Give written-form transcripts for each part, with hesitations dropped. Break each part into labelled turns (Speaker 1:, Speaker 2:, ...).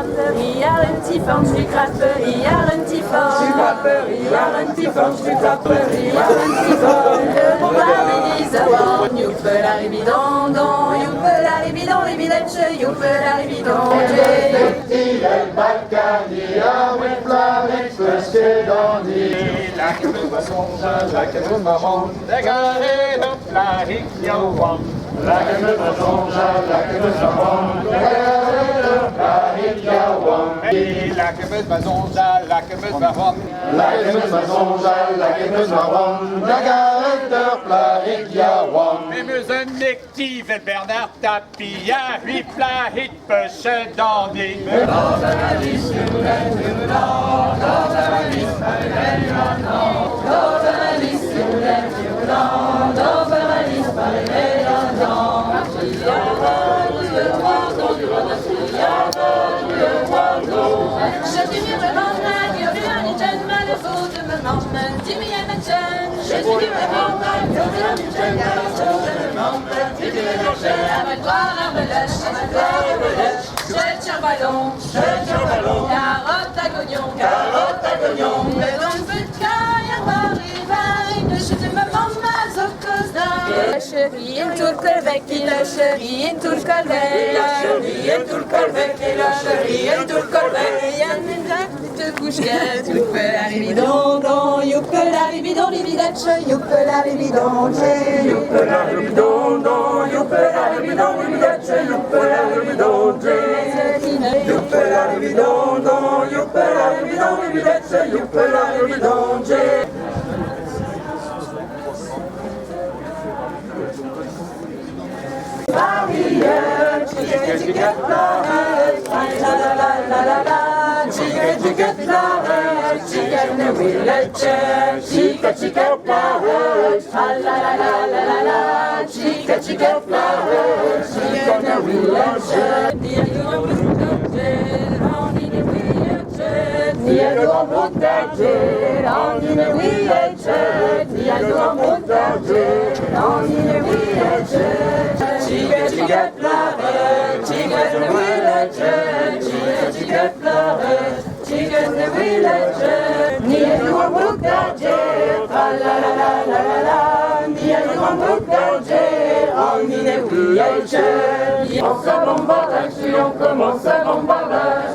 Speaker 1: grapperie, Arentifort, je grapperie, Arentifort, je grapperie, Arentifort, je grapperie, Arentifort, le bombard des avant, youpe la ribidondon, youpe la ribidon, ribidetche, youpe la ribidon,
Speaker 2: el Balkania, with Flavix, Skidoni, like a bit of songs, like a bit of home, they got it up like yo one. Like a bit of songs, like a bit of home, they got it up like yo one. Like a bit of songs, like a bit of home, like a bit of songs, like a bit of home, they got it up like yo one.
Speaker 3: We müssen actief het Bernard Tapie, ja, wie plaat pussen dan die.
Speaker 1: Carotte à gognon, mais dans le feu de carrière, Marie-Vaille, je te maman mazocosda. La chérie, une tour colvec, la chérie, une tour colvec, la chérie, une tour colvec, la chérie, une tour colvec. Yann te couche, youpe la ribidondon, youpe la ribidon, ribidetche, youpe la ribidon, youpe la ribidondon, youpe la ribidon, ribidetche, youpe la ribidon, youpe la ribidondon, youpe la ribidon, ribidetche, youpe la ribidon, chicken the village, chica flowers, la la la la la la, chica flowers, chicken the village. Niego montager, on in a village, Niego montager, on in a village, chica flowers, chicken the village, chica flowers. Chicken the village, Niego montager, la la la la la la, Niego montager, on in a village. On se bombardage, on commence à bombardage.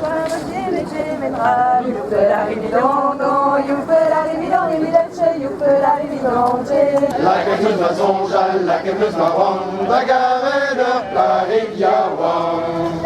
Speaker 1: Youpe la ribidondon, youpe la ribidon, ribidetche, youpe la ribidon,
Speaker 2: like a bit of songs, like a bit of home, they got it up like yo one.